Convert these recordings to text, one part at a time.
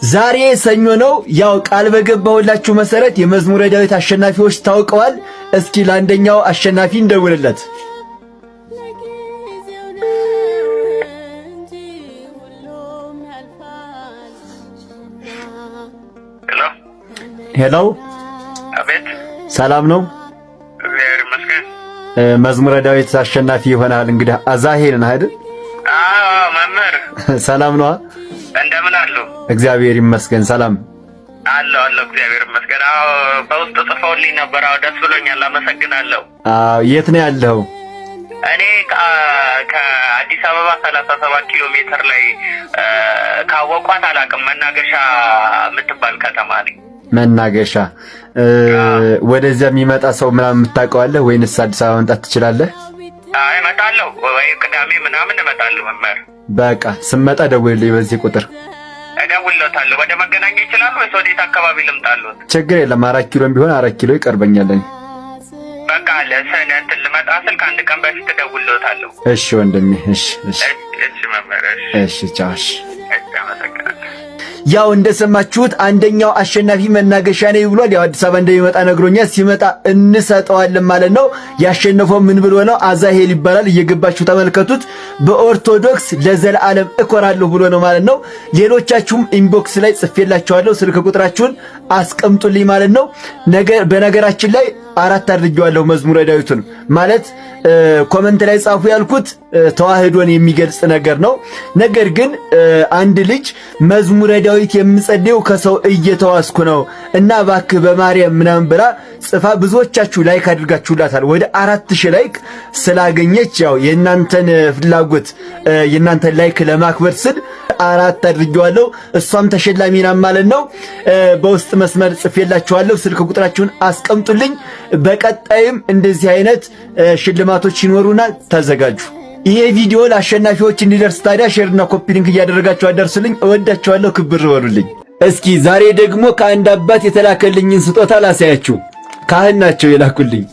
ዛሬ ሰኞ ነው። ያው ቃል በገባሁላችሁ መሰረት የመዝሙረ ዳዊት አሸናፊዎች ታውቀዋል። እስኪ ለአንደኛው አሸናፊ እንደውልለት። ሄሎ፣ አቤት። ሰላም ነው? እግዚአብሔር ይመስገን። መዝሙረ ዳዊት አሸናፊ ይሆናል እንግዲህ አዛሄል ነህ አይደል? አዎ መምህር። ሰላም ነው? እንደምን አሉ? እግዚአብሔር ይመስገን ሰላም አለው እግዚአብሔር ይመስገን። አዎ በውስጥ ጽፈውልኝ ነበር። አዎ ደስ ብሎኛል፣ አመሰግናለሁ። የት ነው ያለው? እኔ ከአዲስ አበባ 37 ኪሎ ሜትር ላይ ካወቋት አላውቅም፣ መናገሻ የምትባል ከተማ ነኝ። መናገሻ ወደዚያ የሚመጣ ሰው ምናምን የምታውቀዋለህ ወይንስ አዲስ አበባ መምጣት ትችላለህ? አይ እመጣለሁ፣ ወይ ቅዳሜ ምናምን እመጣለሁ መምህር። በቃ ስመጣ ደውልልኝ በዚህ ቁጥር። እደውልልዎታለሁ። ወደ መገናኛ ይችላል ወይስ ወዴት አካባቢ ልምጣልዎት? ችግር የለም፣ 4 ኪሎ ቢሆን 4 ኪሎ ይቀርበኛል። በቃ ለሰነንት ልመጣ ስል ከአንድ ቀን በፊት እደውልልዎታለሁ። እሺ ወንድሜ፣ እሺ መምህር፣ እሺ ቻው። አመሰግናለሁ። ያው እንደሰማችሁት አንደኛው አሸናፊ መናገሻ ነው ብሏል። ያው አዲስ አበባ እንደሚመጣ ነግሮኛል። ሲመጣ እንሰጠዋለን ማለት ነው። ያሸነፈው ምን ብሎ ነው? አዛሄል ይባላል። እየገባችሁ ተመልከቱት። በኦርቶዶክስ ለዘላለም እኮራለሁ ብሎ ነው ማለት ነው። ሌሎቻችሁም ኢንቦክስ ላይ ጽፌላችኋለሁ፣ ስልክ ቁጥራችሁን አስቀምጡልኝ ማለት ነው። በነገራችን ላይ 4 አድርጌዋለሁ መዝሙረ ዳዊቱን ማለት ኮመንት ላይ ጻፉ ያልኩት ተዋህዶን የሚገልጽ ነገር ነው። ነገር ግን አንድ ልጅ መዝሙረ ዳዊት የምጸልየው ከሰው እየተዋስኩ ነው እና እባክህ በማርያም ምናምን ብላ ጽፋ ብዙዎቻችሁ ላይክ አድርጋችሁላታል። ወደ 4000 ላይክ ስላገኘች ያው የእናንተን ፍላጎት የእናንተን ላይክ ለማክበር ስል 4 አድርጌዋለሁ። እሷም ተሸላሚ ናት ማለት ነው። በውስጥ መስመር ጽፌላችኋለሁ፣ ስልክ ቁጥራችሁን አስቀምጡልኝ። በቀጣይም እንደዚህ አይነት ሽልማቶች ይኖሩና ተዘጋጁ። ይሄ ቪዲዮ ለአሸናፊዎች እንዲደርስ ታዲያ ሼርና ኮፒ ሊንክ እያደረጋችሁ አደርሱልኝ። እወዳችኋለሁ፣ ክብር በሉልኝ። እስኪ ዛሬ ደግሞ ከአንድ አባት የተላከልኝን ስጦታ ላሳያችሁ። ካህን ናቸው የላኩልኝ፣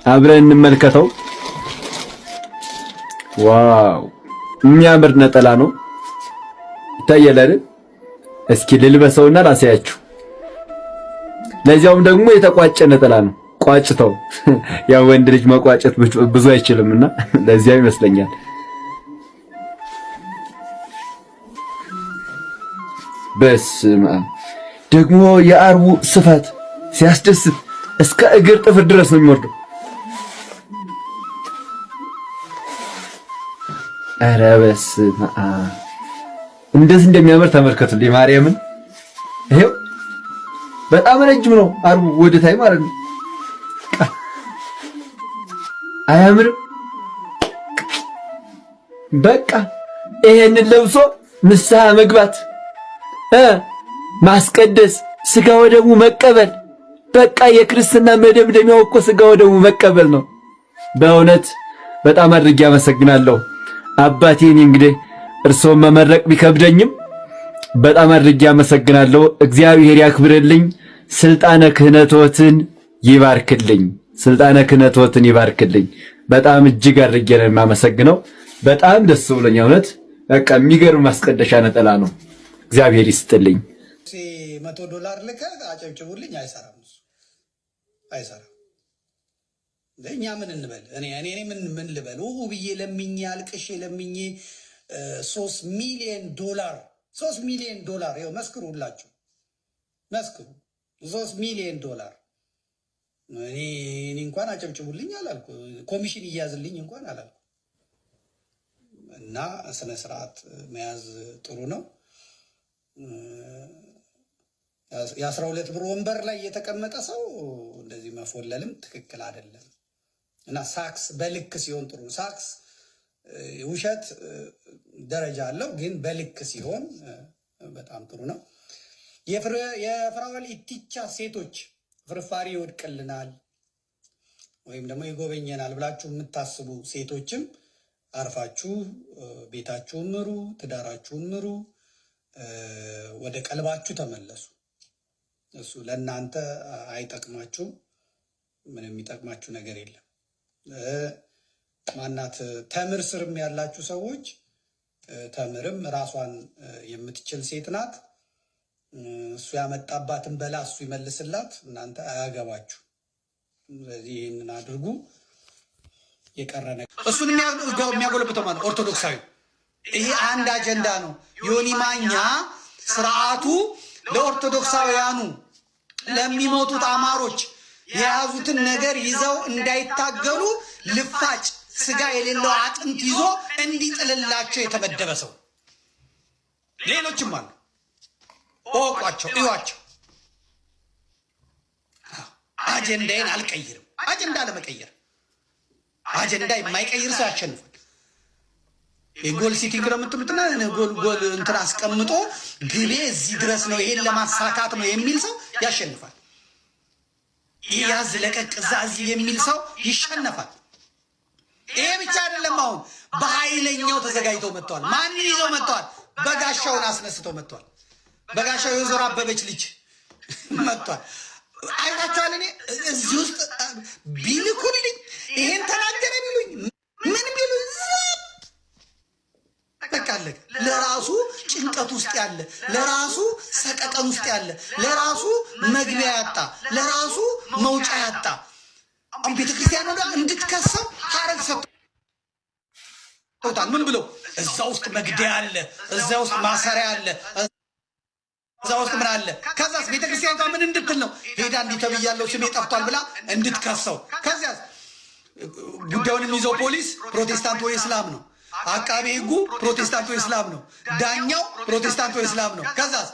አብረን እንመልከተው። ዋው የሚያምር ነጠላ ነው፣ ይታያል አይደል? እስኪ ልልበሰውና ላሳያችሁ። ለዚያውም ደግሞ የተቋጨ ነጠላ ነው። ቋጭተው ያው ወንድ ልጅ መቋጨት ብዙ አይችልምና ለዚያ ይመስለኛል። በስመ አብ ደግሞ የአርቡ ስፋት ሲያስደስት እስከ እግር ጥፍር ድረስ ነው የሚወርደው። ኧረ በስመ አብ እንደዚህ እንደሚያምር ተመልከቱልኝ ማርያምን። ይሄው በጣም ረጅም ነው አርቡ ወደ ታይ ማለት ነው። አያምርም? በቃ ይሄንን ለብሶ ንስሐ መግባት ማስቀደስ፣ ስጋ ወደሙ መቀበል። በቃ የክርስትና መደምደሚያው እኮ ስጋ ወደሙ መቀበል ነው። በእውነት በጣም አድርጌ አመሰግናለሁ አባቴን። እንግዲህ እርስዎን መመረቅ ቢከብደኝም በጣም አድርጌ አመሰግናለሁ። እግዚአብሔር ያክብርልኝ፣ ስልጣነ ክህነቶትን ይባርክልኝ። ስልጣነ ክህነቶትን ይባርክልኝ። በጣም እጅግ አድርጌ ነው የማመሰግነው። በጣም ደስ ብሎኝ እውነት በቃ የሚገርም ማስቀደሻ ነጠላ ነው። እግዚአብሔር ይስጥልኝ። $100 ልከ አጨብጭቡልኝ። አይሰራም፣ እሱ አይሰራም። ለኛ ምን እንበል? እኔ ምን ልበል? ብዬ ለምኜ አልቅሼ ለምኜ $3 ሚሊዮን $3 ሚሊዮን ይኸው መስክሩ፣ ሁላችሁ መስክሩ። $3 ሚሊዮን እኔ እንኳን አጨብጭቡልኝ አላልኩ፣ ኮሚሽን እያዝልኝ እንኳን አላልኩ። እና ስነ ስርዓት መያዝ ጥሩ ነው። የ12 ብር ወንበር ላይ የተቀመጠ ሰው እንደዚህ መፎለልም ትክክል አይደለም። እና ሳክስ በልክ ሲሆን ጥሩ። ሳክስ ውሸት ደረጃ አለው፣ ግን በልክ ሲሆን በጣም ጥሩ ነው። የፍራኦል ኢቲቻ ሴቶች ፍርፋሪ ይወድቅልናል ወይም ደግሞ ይጎበኘናል ብላችሁ የምታስቡ ሴቶችም አርፋችሁ ቤታችሁን ምሩ፣ ትዳራችሁን ምሩ፣ ወደ ቀልባችሁ ተመለሱ። እሱ ለእናንተ አይጠቅማችሁም፣ ምንም የሚጠቅማችሁ ነገር የለም። ማናት ተምር ስርም ያላችሁ ሰዎች ተምርም ራሷን የምትችል ሴት ናት። እሱ ያመጣባትን በላ እሱ ይመልስላት፣ እናንተ አያገባችሁ። ስለዚህ ይህንን አድርጉ። የቀረ ነገር እሱን የሚያጎለብተው ማለት ኦርቶዶክሳዊ ይሄ አንድ አጀንዳ ነው። ዮኒ ማኛ ስርዓቱ ለኦርቶዶክሳውያኑ ለሚሞቱት አማሮች የያዙትን ነገር ይዘው እንዳይታገሉ ልፋጭ ስጋ የሌለው አጥንት ይዞ እንዲጥልላቸው የተመደበ ሰው። ሌሎችም አሉ፣ እወቋቸው፣ እዩዋቸው። አጀንዳዬን አልቀይርም። አጀንዳ ለመቀየር አጀንዳ የማይቀይር ሰው ያሸንፋል። የጎል ሲቲንግ ነው የምትሉትና ጎል እንትን አስቀምጦ ግቤ እዚህ ድረስ ነው ይሄን ለማሳካት ነው የሚል ሰው ያሸንፋል። ያዝ ለቀቅ እዚህ የሚል ሰው ይሸነፋል። ይሄ ብቻ አይደለም። አሁን በኃይለኛው ተዘጋጅተው መጥተዋል። ማንን ይዘው መጥተዋል? በጋሻውን አስነስተው መጥተዋል። በጋሻው የወይዘሮ አበበች ልጅ መጥቷል። አይታችኋል። እኔ እዚህ ውስጥ ቢልኩልኝ ይሄን ተናገረ ቢሉኝ ምን ቢሉኝ በቃለህ። ለራሱ ጭንቀት ውስጥ ያለ፣ ለራሱ ሰቀቀን ውስጥ ያለ፣ ለራሱ መግቢያ ያጣ፣ ለራሱ መውጫ ያጣ አሁን ቤተክርስቲያን ወደ እንድትከሰው ሐረግ ሰጥቶታል። ምን ብለው እዛ ውስጥ መግደያ አለ፣ እዛ ውስጥ ማሰሪያ አለ፣ እዛ ውስጥ ምን አለ። ከዛስ ቤተክርስቲያን ምን እንድትል ነው? ሄዳ እንዲተብያለው ስሜ ጠፍቷል ብላ እንድትከሰው። ከዚያስ ጉዳዩን የሚይዘው ፖሊስ ፕሮቴስታንት ወይ እስላም ነው። አቃቤ ሕጉ ፕሮቴስታንት ወይ እስላም ነው። ዳኛው ፕሮቴስታንት ወይ እስላም ነው። ከዛስ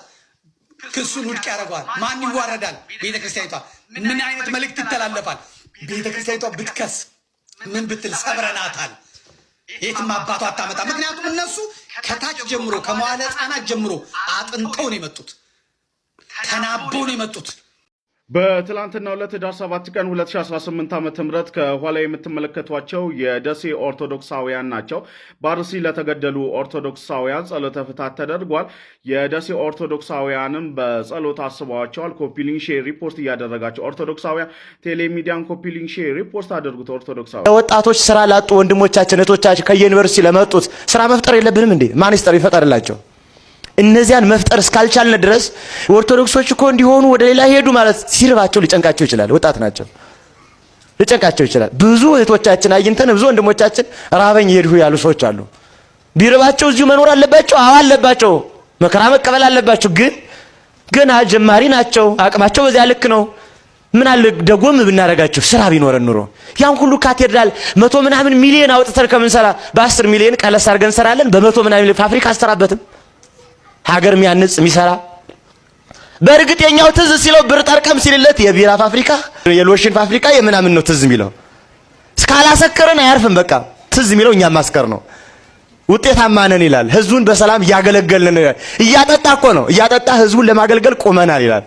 ክሱን ውድቅ ያደርገዋል። ማን ይዋረዳል? ቤተክርስቲያኒቷ። ምን አይነት መልእክት ይተላለፋል? ቤተክርስቲያኒቷ ብትከስ ምን ብትል ሰብረናታል፣ የትም አባቷ አታመጣ። ምክንያቱም እነሱ ከታች ጀምሮ ከመዋለ ሕፃናት ጀምሮ አጥንተው ነው የመጡት፣ ተናበው ነው የመጡት። በትላንትናው ዕለት ህዳር 7 ቀን 2018 ዓ.ም ከኋላ የምትመለከቷቸው የደሴ ኦርቶዶክሳውያን ናቸው። በአርሲ ለተገደሉ ኦርቶዶክሳውያን ጸሎተ ፍትሐት ተደርጓል። የደሴ ኦርቶዶክሳውያንም በጸሎት አስበዋቸዋል። ኮፒሊንግ ሼር ሪፖርት እያደረጋቸው ኦርቶዶክሳውያን ቴሌሚዲያን ኮፒሊንግ ሼር ሪፖርት አድርጉት። ኦርቶዶክሳውያን ወጣቶች ስራ ላጡ ወንድሞቻችን እህቶቻችን ከዩኒቨርሲቲ ለመጡት ስራ መፍጠር የለብንም እንዴ? ማን ይፈጠርላቸው? እነዚያን መፍጠር እስካልቻልን ድረስ ኦርቶዶክሶች እኮ እንዲሆኑ ወደ ሌላ ሄዱ ማለት ሲርባቸው ሊጨንቃቸው ይችላል። ወጣት ናቸው፣ ሊጨንቃቸው ይችላል። ብዙ እህቶቻችን አግኝተን ብዙ ወንድሞቻችን ራበኝ ይሄዱ ያሉ ሰዎች አሉ። ቢርባቸው እዚሁ መኖር አለባቸው። አዎ አለባቸው፣ መከራ መቀበል አለባቸው። ግን ገና ጀማሪ ናቸው። አቅማቸው በዚያ ልክ ነው። ምን አለ ደጎም ብናረጋቸው ስራ ቢኖረን ኑሮ ያን ሁሉ ካቴድራል 100 ምናምን ሚሊዮን አውጥተን ከምንሰራ በ10 ሚሊዮን ቀለስ አድርገን እንሰራለን። በ100 ምናምን ፋብሪካ አስተራበትም ሀገር የሚያንጽ የሚሰራ። በእርግጥ የኛው ትዝ ሲለው ብር ጠርቀም ሲልለት የቢራ ፋብሪካ የሎሽን ፋብሪካ የምናምን ነው ትዝ የሚለው። እስካላሰከረን አያርፍም። በቃ ትዝ የሚለው እኛ ማስከር ነው። ውጤታማ ነን ይላል። ህዝቡን በሰላም እያገለገልን ነው። እያጠጣ እኮ ነው፣ እያጠጣ ህዝቡን ለማገልገል ቆመናል ይላል።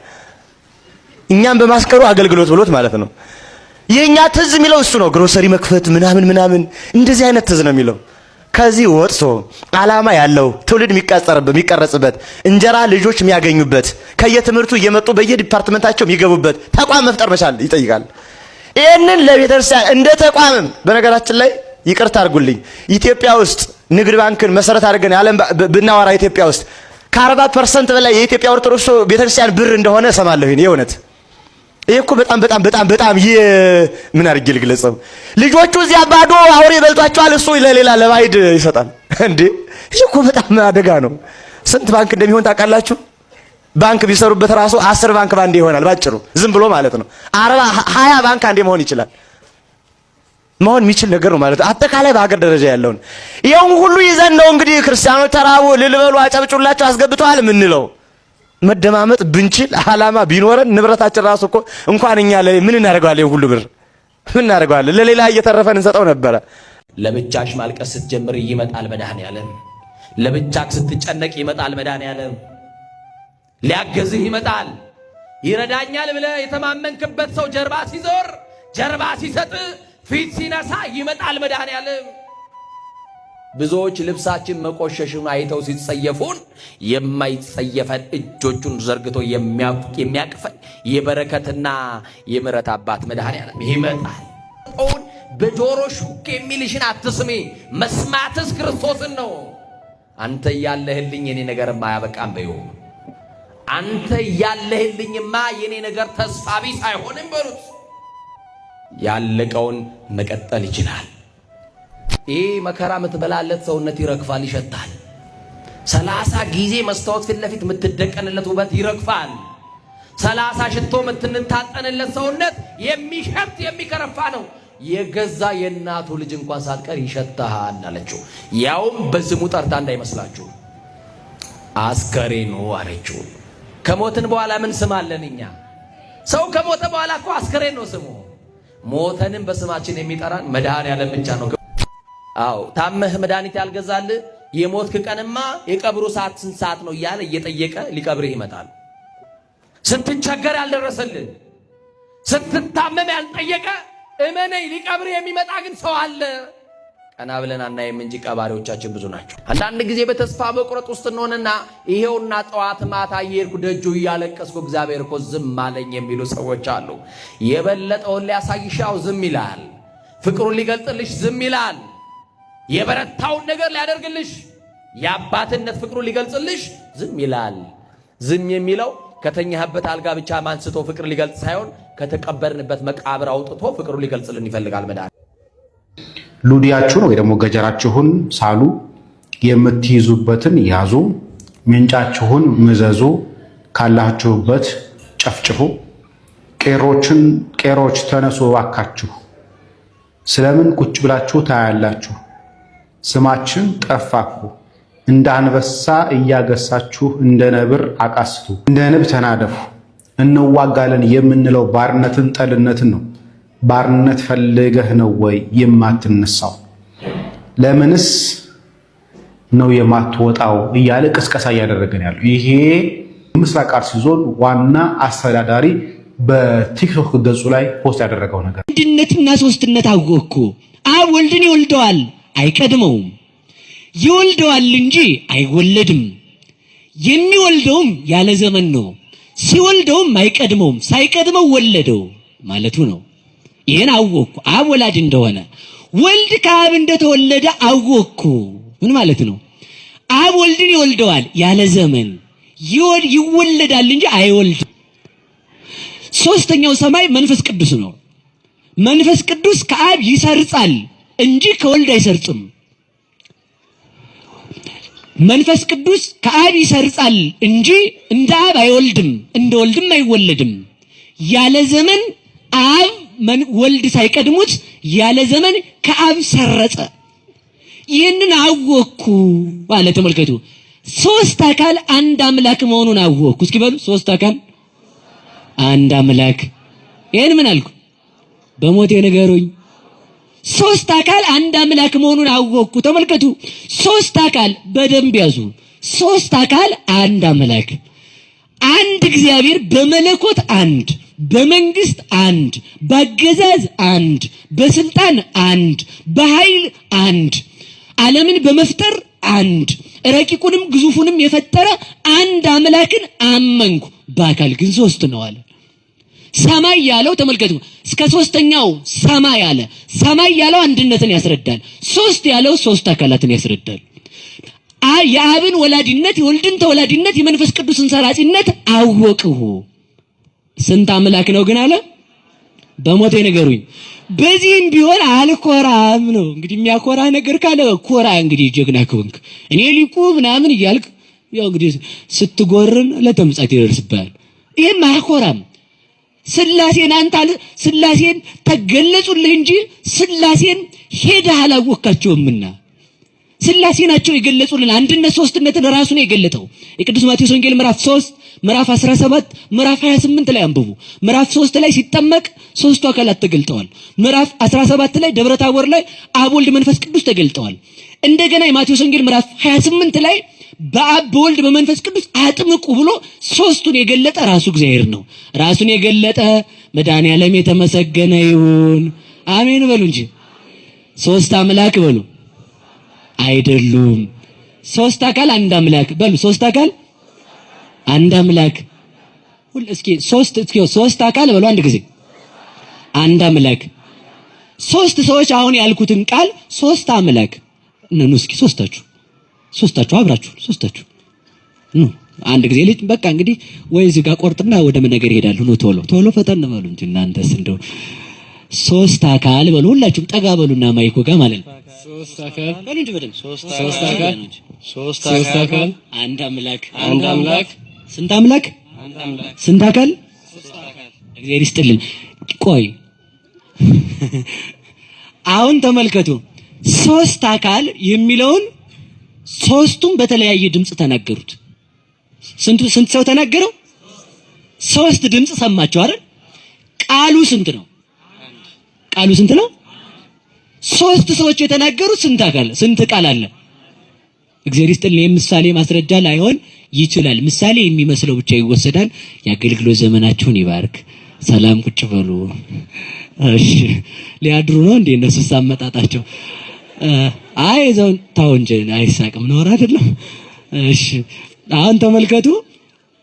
እኛም በማስከሩ አገልግሎት ብሎት ማለት ነው። የኛ ትዝ የሚለው እሱ ነው። ግሮሰሪ መክፈት ምናምን እንደዚህ አይነት ትዝ ነው የሚለው። ከዚህ ወጥቶ ዓላማ ያለው ትውልድ የሚቀረጽበት እንጀራ ልጆች የሚያገኙበት ከየትምህርቱ እየመጡ በየዲፓርትመንታቸው የሚገቡበት ተቋም መፍጠር መቻል ይጠይቃል። ይህንን ለቤተክርስቲያን እንደ ተቋምም በነገራችን ላይ ይቅርታ አድርጉልኝ፣ ኢትዮጵያ ውስጥ ንግድ ባንክን መሰረት አድርገን ዓለም ብናወራ ኢትዮጵያ ውስጥ ከ40% በላይ የኢትዮጵያ ኦርቶዶክስ ቤተክርስቲያን ብር እንደሆነ እሰማለሁ። የእውነት ይሄ እኮ በጣም ምን አድርጌ ልግለጸው? ልጆቹ እዚያ ባዶ አውሬ በልቷቸዋል፣ እሱ ለሌላ ለባይድ ይሰጣል እንዴ! ይሄ እኮ በጣም አደጋ ነው። ስንት ባንክ እንደሚሆን ታውቃላችሁ? ባንክ ቢሰሩበት ራሱ 10 ባንክ ባንዴ ይሆናል። ባጭሩ ዝም ብሎ ማለት ነው 20 ባንክ አንዴ መሆን ይችላል። መሆን የሚችል ነገር ነው ማለት አጠቃላይ በሀገር ደረጃ ያለውን ይሄን ሁሉ ይዘን ነው እንግዲህ ክርስቲያኖች ተራቡ ልልበሉ አጨብጩላቸው አስገብተዋል ምንለው። መደማመጥ ብንችል ዓላማ ቢኖረን ንብረታችን ራሱ እኮ እንኳን እኛ ምን እናደርገዋለን? ሁሉ ብር ምን እናደርገዋለን? ለሌላ እየተረፈን እንሰጠው ነበረ። ለብቻሽ ማልቀስ ስትጀምር ይመጣል መድኃኔዓለም። ለብቻክ ስትጨነቅ ይመጣል መድኃኔዓለም። ሊያገዝህ ይመጣል። ይረዳኛል ብለህ የተማመንክበት ሰው ጀርባ ሲዞር፣ ጀርባ ሲሰጥ፣ ፊት ሲነሳ ይመጣል መድኃኔዓለም። ብዙዎች ልብሳችን መቆሸሽን አይተው ሲጸየፉን የማይጸየፈን እጆቹን ዘርግቶ የሚያቅፈን የበረከትና የምሕረት አባት መድኃኔዓለም ይመጣል። በጆሮ ሹክ የሚልሽን አትስሚ፣ መስማትስ ክርስቶስን ነው። አንተ ያለህልኝ የኔ ነገርማ አያበቃም በይው። አንተ ያለህልኝማ የኔ ነገር ተስፋ ቢስ አይሆንም በሉት። ያለቀውን መቀጠል ይችላል። ይህ መከራ የምትበላለት ሰውነት ይረግፋል፣ ይሸታል። 30 ጊዜ መስታወት ፊት ለፊት የምትደቀንለት ውበት ይረግፋል። 30 ሽቶ የምትንታጠንለት ሰውነት የሚሸት የሚከረፋ ነው። የገዛ የእናቱ ልጅ እንኳን ሳትቀር ይሸታሃል አለችው። ያውም በስሙ ጠርታ እንዳይመስላችሁ አስከሬኑ አለችው። ከሞትን በኋላ ምን ስም አለን እኛ? ሰው ከሞተ በኋላ እኮ አስከሬን ነው ስሙ። ሞተንም በስማችን የሚጠራን መድኃኔዓለም ብቻ ነው። አዎ ታመህ መድኃኒት ያልገዛልህ የሞትክ ቀንማ የቀብሩ ሰዓት ስንት ሰዓት ነው እያለ እየጠየቀ ሊቀብርህ ይመጣል። ስትቸገር ያልደረሰልህ፣ ስትታመም ያልጠየቀ እመነኝ ሊቀብርህ የሚመጣ ግን ሰው አለ። ቀና ብለን አናይም እንጂ ቀባሪዎቻችን ብዙ ናቸው። አንዳንድ ጊዜ በተስፋ መቁረጥ ውስጥ እንሆንና ይሄውና ጠዋት ማታ እየሄድኩ ደጁ እያለቀስኩ እግዚአብሔር እኮ ዝም አለኝ የሚሉ ሰዎች አሉ። የበለጠውን ሊያሳይሻው ዝም ይላል። ፍቅሩን ሊገልጥልሽ ዝም ይላል። የበረታውን ነገር ሊያደርግልሽ የአባትነት ፍቅሩን ሊገልጽልሽ ዝም ይላል። ዝም የሚለው ከተኛህበት አልጋ ብቻ ማንስቶ ፍቅር ሊገልጽ ሳይሆን ከተቀበርንበት መቃብር አውጥቶ ፍቅሩን ሊገልጽልን ይፈልጋል። መዳን ሉዲያችሁን ወይ ደግሞ ገጀራችሁን ሳሉ፣ የምትይዙበትን ያዙ፣ ምንጫችሁን ምዘዙ፣ ካላችሁበት ጨፍጭፉ። ቄሮች ተነሱ እባካችሁ፣ ስለምን ቁጭ ብላችሁ ታያላችሁ? ስማችን ጠፋኩ። እንደ አንበሳ እያገሳችሁ እንደ ነብር አቃስቱ፣ እንደ ንብ ተናደፉ። እንዋጋለን የምንለው ባርነትን ጠልነትን ነው። ባርነት ፈልገህ ነው ወይ የማትነሳው? ለምንስ ነው የማትወጣው? እያለ ቅስቀሳ እያደረገን ያለው ይሄ ምስራቅ አርሲ ዞን ዋና አስተዳዳሪ በቲክቶክ ገጹ ላይ ፖስት ያደረገው ነገር አንድነትና ሶስትነት አወቅኩ። አብ ወልድን ይወልደዋል አይቀድመውም፣ ይወልደዋል እንጂ አይወለድም። የሚወልደውም ያለ ዘመን ነው፣ ሲወልደውም አይቀድመውም፣ ሳይቀድመው ወለደው ማለቱ ነው። ይህን አወቅኩ። አብ ወላድ እንደሆነ ወልድ ከአብ እንደተወለደ አወቅኩ። ምን ማለት ነው? አብ ወልድን ይወልደዋል ያለ ዘመን፣ ይወለዳል እንጂ አይወልድም። ሶስተኛው ሰማይ መንፈስ ቅዱስ ነው። መንፈስ ቅዱስ ከአብ ይሰርጻል እንጂ ከወልድ አይሰርጽም። መንፈስ ቅዱስ ከአብ ይሰርጻል እንጂ እንደ አብ አይወልድም፣ እንደ ወልድም አይወለድም። ያለ ዘመን አብ ወልድ ሳይቀድሙት ያለ ዘመን ከአብ ሰረጸ። ይህንን አወቅኩ አለ። ተመልከቱ፣ ሶስት አካል አንድ አምላክ መሆኑን አወቅኩ። እስኪ በሉ ሶስት አካል አንድ አምላክ። ይሄን ምን አልኩ? በሞቴ ንገሩኝ። ሶስት አካል አንድ አምላክ መሆኑን አወቅኩ። ተመልከቱ፣ ሶስት አካል በደንብ ያዙ። ሶስት አካል አንድ አምላክ፣ አንድ እግዚአብሔር በመለኮት አንድ፣ በመንግስት አንድ፣ በአገዛዝ አንድ፣ በስልጣን አንድ፣ በኃይል አንድ፣ ዓለምን በመፍጠር አንድ፣ ረቂቁንም ግዙፉንም የፈጠረ አንድ አምላክን አመንኩ። በአካል ግን ሶስት ነው አለ። ሰማይ ያለው ተመልከቱ፣ እስከ ሶስተኛው ሰማይ አለ። ሰማይ ያለው አንድነትን ያስረዳል። ሶስት ያለው ሶስት አካላትን ያስረዳል። የአብን ወላዲነት፣ የወልድን ተወላዲነት፣ የመንፈስ ቅዱስን ሰራጺነት አወቅሁ። ስንት አምላክ ነው ግን አለ? በሞቴ ንገሩኝ። በዚህም ቢሆን አልኮራም ነው። እንግዲህ የሚያኮራ ነገር ካለ ኮራ። እንግዲህ ጀግና ከሆንክ እኔ ሊቁ ምናምን እያልክ ያው እንግዲህ ስትጎርን ለተምጻት ይደርስብሃል። ይሄም አያኮራም። ስላሴን ስላሴን ተገለጹልህ እንጂ ስላሴን ሄደህ አላወቃቸውምና ስላሴ ናቸው የገለጹልን። አንድነት ሶስትነትን ራሱ ነው የገለጠው። የቅዱስ ማቴዎስ ወንጌል ምዕራፍ 3 ምዕራፍ 17 ምዕራፍ 28 ላይ አንብቡ። ምዕራፍ 3 ላይ ሲጠመቅ ሶስቱ አካላት ተገልጠዋል። ምዕራፍ 17 ላይ ደብረ ታቦር ላይ አብ ወልድ መንፈስ ቅዱስ ተገልጠዋል። እንደገና የማቴዎስ ወንጌል ምዕራፍ 28 ላይ በአብ በወልድ በመንፈስ ቅዱስ አጥምቁ ብሎ ሶስቱን የገለጠ ራሱ እግዚአብሔር ነው። ራሱን የገለጠ መድኃኔዓለም የተመሰገነ ይሁን። አሜን በሉ እንጂ ሶስት አምላክ በሉ አይደሉም። ሶስት አካል አንድ አምላክ በሉ። ሶስት አካል አንድ አምላክ እስኪ ሶስት አካል በሉ አንድ ጊዜ አንድ አምላክ። ሶስት ሰዎች አሁን ያልኩትን ቃል ሶስት አምላክ ነኑ። እስኪ ሶስታችሁ ሶስታችሁ አብራችሁ ሶስታችሁ ኑ አንድ ጊዜ ልጅ በቃ እንግዲህ ወይ እዚህ ጋር ቆርጥና ወደ ምን ነገር ይሄዳሉ ነው ቶሎ ፈጠን በሉ እንጂ እናንተስ እንደው ሶስት አካል በሉ ሁላችሁም ጠጋ በሉና ማይኮ ጋር ማለት ነው ሶስት አካል በሉ እንጂ በደንብ ሶስት አካል አንድ አምላክ ስንት አምላክ ስንት አካል እግዚአብሔር ይስጥልን ቆይ አሁን ተመልከቱ ሶስት አካል የሚለውን ሶስቱም በተለያየ ድምጽ ተናገሩት ስንት ሰው ተናገረው ሶስት ድምጽ ሰማችሁ አይደል ቃሉ ስንት ነው ሶስት ሰዎች የተናገሩት ስንት ቃል አለ እግዚአብሔር ይስጥልን ምሳሌ ማስረጃ ላይሆን ይችላል ምሳሌ የሚመስለው ብቻ ይወሰዳል የአገልግሎት ዘመናችሁን ይባርክ ሰላም ቁጭ በሉ እሺ ሊያድሩ ነው እንዴ እነሱ ሳመጣጣቸው አይ ዘውን ታውንጀ አይሳቅም ነው አይደለም እሺ አሁን ተመልከቱ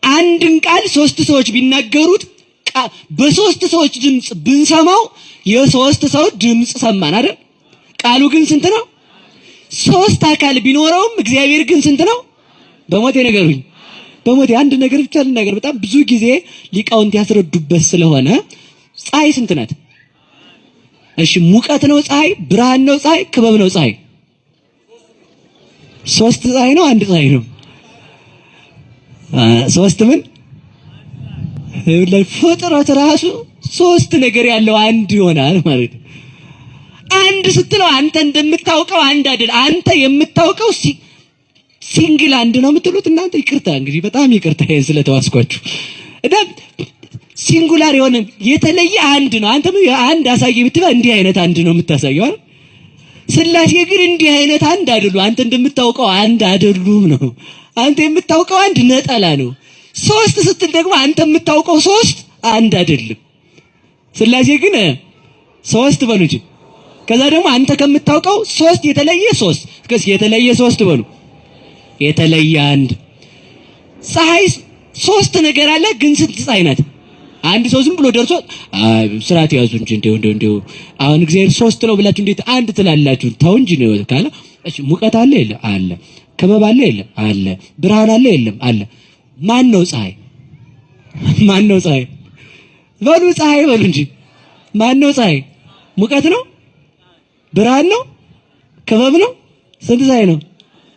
አንድን ቃል ሶስት ሰዎች ቢናገሩት በሶስት ሰዎች ድምጽ ብንሰማው የሶስት ሰው ድምጽ ሰማን አይደል ቃሉ ግን ስንት ነው ሶስት አካል ቢኖረውም እግዚአብሔር ግን ስንት ነው በሞቴ ነገሩኝ በሞቴ አንድ ነገር ብቻ ልናገር በጣም ብዙ ጊዜ ሊቃውንት ያስረዱበት ስለሆነ ፀሐይ ስንት ናት እሺ ሙቀት ነው ፀሐይ ብርሃን ነው ፀሐይ ክበብ ነው ፀሐይ ሶስት ፀሐይ ነው አንድ ፀሐይ ነው ሶስት ምን ፍጥረት ራሱ ሶስት ነገር ያለው አንድ ይሆናል ማለት ነው አንድ ስትለው አንተ እንደምታውቀው አንድ አይደል አንተ የምታውቀው ሲንግል አንድ ነው የምትሉት እናንተ ይቅርታ እንግዲህ በጣም ይቅርታ ይሄን ስለተዋስኳችሁ እና ሲንጉላር የሆነ የተለየ አንድ ነው አንተ አንድ አሳየ ብትባ እንዲህ አይነት አንድ ነው የምታሳየው አይደል ስላሴ ግን እንዲህ አይነት አንድ አይደሉ አንተ እንደምታውቀው አንድ አይደሉም ነው አንተ የምታውቀው አንድ ነጠላ ነው ሶስት ስትል ደግሞ አንተ የምታውቀው ሶስት አንድ አይደለም ስላሴ ግን ሶስት በሉ እንጂ ከዛ ደግሞ አንተ ከምታውቀው ሶስት የተለየ ሶስት ከስ የተለየ ሶስት በሉ የተለየ አንድ ፀሐይ ሶስት ነገር አለ ግን ስንት ፀሐይ ናት አንድ ሰው ዝም ብሎ ደርሶ ስራት ያዙ እንጂ እንደው አሁን እግዚአብሔር ሶስት ነው ብላችሁ እንዴት አንድ ትላላችሁ ታው እንጂ ነው ካለ እሺ ሙቀት አለ የለ አለ ከበብ አለ የለ አለ ብርሃን አለ የለም አለ ማን ነው ፀሐይ በሉ ፀሐይ በሉ እንጂ ማን ነው ፀሐይ ሙቀት ነው ብርሃን ነው ከበብ ነው ስንት ፀሐይ ነው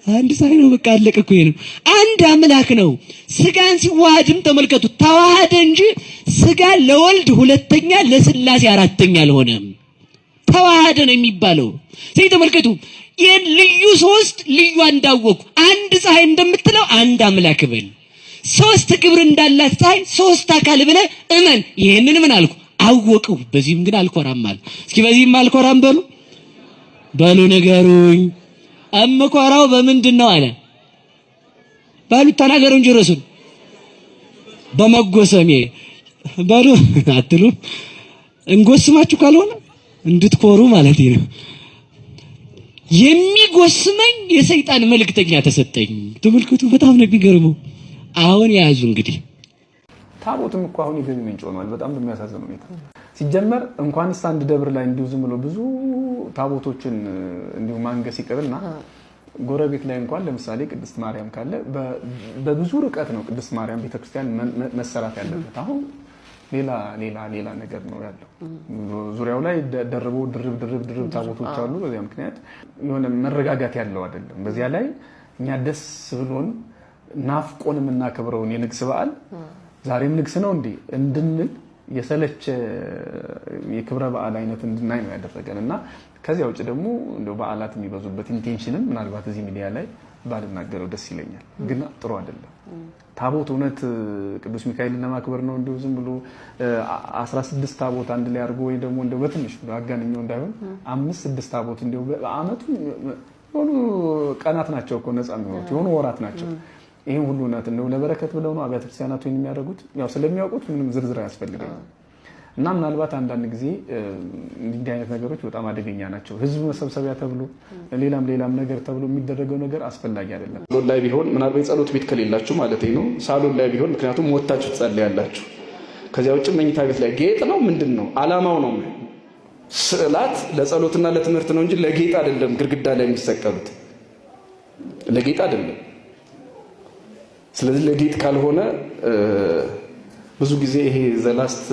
አንድ ፀሐይ ነው በቃ አለቀ እኮ ይሄ ነው አንድ አምላክ ነው ስጋን ሲዋሃድም ተመልከቱ ተዋሃደ እንጂ ስጋ ለወልድ ሁለተኛ ለስላሴ አራተኛ አልሆነም ተዋሃደ ነው የሚባለው ስለዚህ ተመልከቱ ይሄን ልዩ ሶስት ልዩ አንዳወቁ አንድ ፀሐይ እንደምትለው አንድ አምላክ በል ሶስት ክብር እንዳላት ፀሐይ ሶስት አካል ብለ እመን ይሄንን ምን አልኩ አወቀው በዚህም ግን አልኮራም አለ እስኪ በዚህም አልኮራም በሉ ነገሩኝ አመኮራው በምንድን ነው አለ ባሉ ተናገሩ እንጂ ረሱል በመጎሰሜ ባሉ አትሉ እንጎስማችሁ ካልሆነ እንድትኮሩ ማለት ነው የሚጎስመኝ የሰይጣን መልእክተኛ ተሰጠኝ ተመልከቱ በጣም ነው የሚገርመው አሁን ያዙ እንግዲህ ታቦትም እኮ አሁን የገቢ ምንጭ ሆኗል በጣም በሚያሳዝን ሁኔታ ሲጀመር እንኳንስ አንድ ደብር ላይ እንዲሁ ዝም ብሎ ብዙ ታቦቶችን እንዲሁ ማንገስ ይቀርና ጎረቤት ላይ እንኳን ለምሳሌ ቅድስት ማርያም ካለ በብዙ ርቀት ነው ቅድስት ማርያም ቤተክርስቲያን መሰራት ያለበት አሁን ሌላ ነገር ነው ያለው ዙሪያው ላይ ድርብ ታቦቶች አሉ በዚያ ምክንያት የሆነ መረጋጋት ያለው አይደለም በዚያ ላይ እኛ ደስ ብሎን ናፍቆን የምናከብረውን የንግስ በዓል ዛሬም ንግስ ነው እንዴ እንድንል የሰለቸ የክብረ በዓል አይነት እንድናይ ነው ያደረገንና ከዚያ ውጭ ደግሞ እንደው በዓላት የሚበዙበት ኢንቴንሽንን ምናልባት እዚህ ሚዲያ ላይ ባልናገረው ደስ ይለኛል ግን ጥሩ አይደለም ታቦት እውነት ቅዱስ ሚካኤልን ለማክበር ነው እንደው ዝም ብሎ 16 ታቦት አንድ ላይ አድርጎ ወይ ደግሞ እንደው በትንሽ አጋንኛው እንዳይሆን 5-6 ታቦት እንደው በአመቱ ሆኖ ቀናት ናቸው እኮ ነፃ የሚሆኑት የሆኑ ወራት ናቸው ይሄን ሁሉ እናት እንደው ለበረከት ብለው ነው አብያተ ክርስቲያናቱ የሚያደርጉት ያው ስለሚያውቁት ምንም ዝርዝር አያስፈልግም እና ምናልባት አንዳንድ ጊዜ እንዲህ አይነት ነገሮች በጣም አደገኛ ናቸው ህዝብ መሰብሰቢያ ተብሎ ሌላም ነገር ተብሎ የሚደረገው ነገር አስፈላጊ አይደለም ሳሎን ላይ ቢሆን ምናልባት ጸሎት ቤት ከሌላችሁ ማለት ነው ሳሎን ላይ ቢሆን ምክንያቱም ወጣችሁ ትጸልያላችሁ ከዚያ ውጭ መኝታ ቤት ላይ ጌጥ ነው ምንድነው አላማው ነው ስዕላት ለጸሎትና ለትምህርት ነው እንጂ ለጌጥ አይደለም ግድግዳ ላይ የሚሰቀሉት ለጌጥ አይደለም። ስለዚህ ለጌጥ ካልሆነ ብዙ ጊዜ ይሄ ዘላስት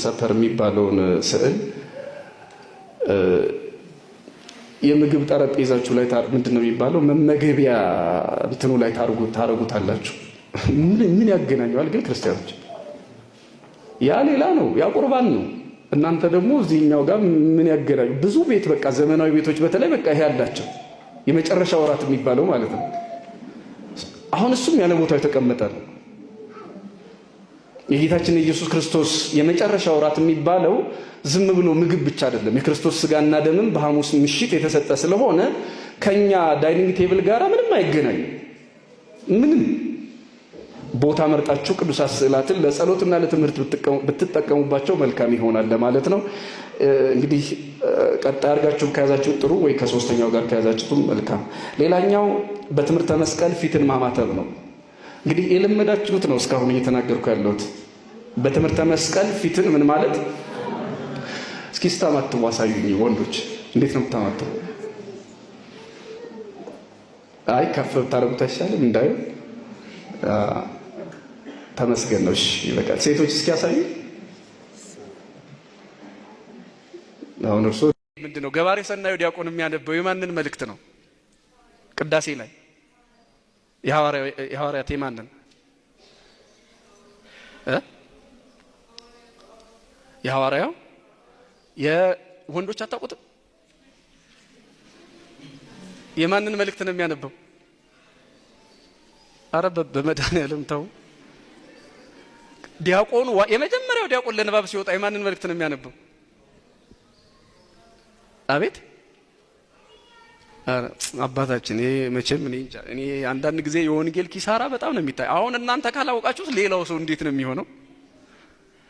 ሰፐር የሚባለውን ስዕል የምግብ ጠረጴዛችሁ ላይ ምንድነው የሚባለው መመገቢያ እንትኑ ላይ ታረጉታላችሁ። ምን ያገናኘዋል ግን ክርስቲያኖች? ያ ሌላ ነው፣ ያ ቁርባን ነው። እናንተ ደግሞ እዚህኛው ጋር ምን ያገናኙ? ብዙ ቤት በቃ ዘመናዊ ቤቶች በተለይ በቃ ይሄ ያላቸው የመጨረሻ ወራት የሚባለው ማለት ነው። አሁን እሱም ያለ ቦታው የተቀመጠ ነው። የጌታችን የኢየሱስ ክርስቶስ የመጨረሻ ወራት የሚባለው ዝም ብሎ ምግብ ብቻ አይደለም። የክርስቶስ ስጋና ደምም በሐሙስ ምሽት የተሰጠ ስለሆነ ከኛ ዳይኒንግ ቴብል ጋር ምንም አይገናኝም። ምንም ቦታ መርጣችሁ ቅዱሳት ስዕላትን ለጸሎትና ለትምህርት ብትጠቀሙባቸው መልካም ይሆናል ለማለት ነው። እንግዲህ ቀጣይ አድርጋችሁ ከያዛችሁ ጥሩ፣ ወይ ከሶስተኛው ጋር ከያዛችሁ መልካም። ሌላኛው በትምህርተ መስቀል ፊትን ማማተብ ነው። እንግዲህ የለመዳችሁት ነው እስካሁን እየተናገርኩ ያለሁት። በትምህርተ መስቀል ፊትን ምን ማለት? እስኪ ስታማትቡ አሳዩኝ ወንዶች፣ እንዴት ነው የምታማትቡ? አይ ከፍ ብታረጉት አይሻልም? እንዳዩ ተመስገን ነው። እሺ ይበቃል። ሴቶች እስኪ ያሳዩ። አሁን እርሱ ምንድነው ገባሬ ሰናዩ ዲያቆን የሚያነበው የማንን መልእክት ነው? ቅዳሴ ላይ የሐዋርያት የማንን የሐዋርያው የወንዶች አታውቁትም? የማንን መልእክት ነው የሚያነበው? አረ በመድኃኒዓለም ተው። ዲያቆኑ የመጀመሪያው ዲያቆን ለንባብ ሲወጣ የማንን መልእክት ነው የሚያነበው? አቤት አባታችን ይሄ መቼም እኔ አንዳንድ ጊዜ የወንጌል ኪሳራ በጣም ነው የሚታይ። አሁን እናንተ ካላወቃችሁት ሌላው ሰው እንዴት ነው የሚሆነው?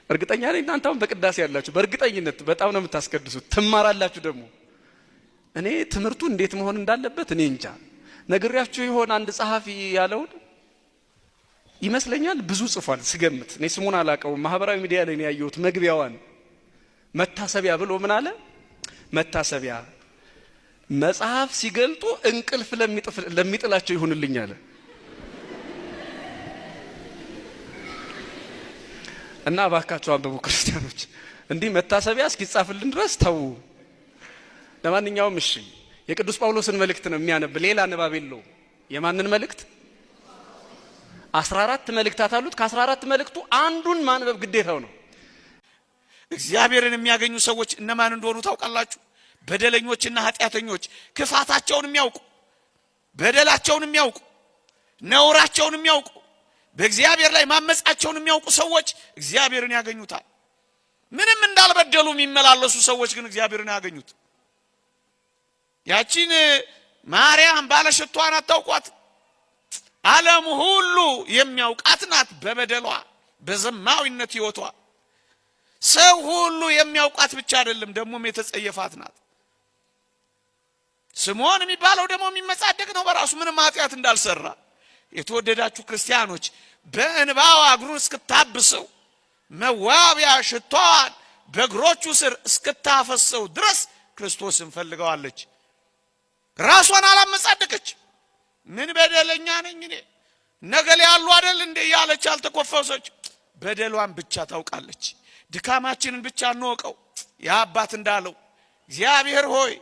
እርግጠኛ ነኝ እናንተ አሁን በቅዳሴ ያላችሁ በእርግጠኝነት በጣም ነው የምታስቀድሱት፣ ትማራላችሁ ደግሞ። እኔ ትምህርቱ እንዴት መሆን እንዳለበት እኔ እንጃ። ነግሬያችሁ ይሆን አንድ ጸሐፊ ያለውን ይመስለኛል ብዙ ጽፏል ስገምት። እኔ ስሙን አላውቀውም፣ ማህበራዊ ሚዲያ ላይ ነው ያየሁት። መግቢያዋን መታሰቢያ ብሎ ምን አለ? መታሰቢያ መጽሐፍ ሲገልጡ እንቅልፍ ለሚጥላቸው ይሁንልኝ አለ። እና እባካችሁ አንብቡ ክርስቲያኖች፣ እንዲህ መታሰቢያ እስኪጻፍልን ድረስ ተው። ለማንኛውም እሺ የቅዱስ ጳውሎስን መልእክት ነው የሚያነብ፣ ሌላ ንባብ የለውም። የማንን መልእክት? 14 መልእክታት አሉት። ከ14 መልእክቱ አንዱን ማንበብ ግዴታው ነው። እግዚአብሔርን የሚያገኙ ሰዎች እነማን እንደሆኑ ታውቃላችሁ? በደለኞችና ኃጢአተኞች፣ ክፋታቸውን የሚያውቁ፣ በደላቸውን የሚያውቁ፣ ነውራቸውን የሚያውቁ፣ በእግዚአብሔር ላይ ማመጻቸውን የሚያውቁ ሰዎች እግዚአብሔርን ያገኙታል። ምንም እንዳልበደሉ የሚመላለሱ ሰዎች ግን እግዚአብሔርን ያገኙት። ያቺን ማርያም ባለሽቷን አታውቋት? ዓለም ሁሉ የሚያውቃት ናት። በበደሏ በዘማዊነት ሕይወቷ ሰው ሁሉ የሚያውቃት ብቻ አይደለም፣ ደግሞም የተጸየፋት ናት። ስምዖን የሚባለው ደግሞ የሚመጻደቅ ነው በራሱ ምንም ኃጢአት እንዳልሰራ። የተወደዳችሁ ክርስቲያኖች በእንባዋ እግሩን እስክታብሰው መዋቢያ ሽቷዋን በእግሮቹ ስር እስክታፈሰው ድረስ ክርስቶስን ፈልገዋለች። ራሷን አላመጻደቀች። ምን በደለኛ ነኝ እኔ ነገሌ ያሉ አይደል እንዴ ያለች አልተኮፈሰች። በደሏን ብቻ ታውቃለች። ድካማችንን ብቻ እንወቀው። የአባት እንዳለው እግዚአብሔር ሆይ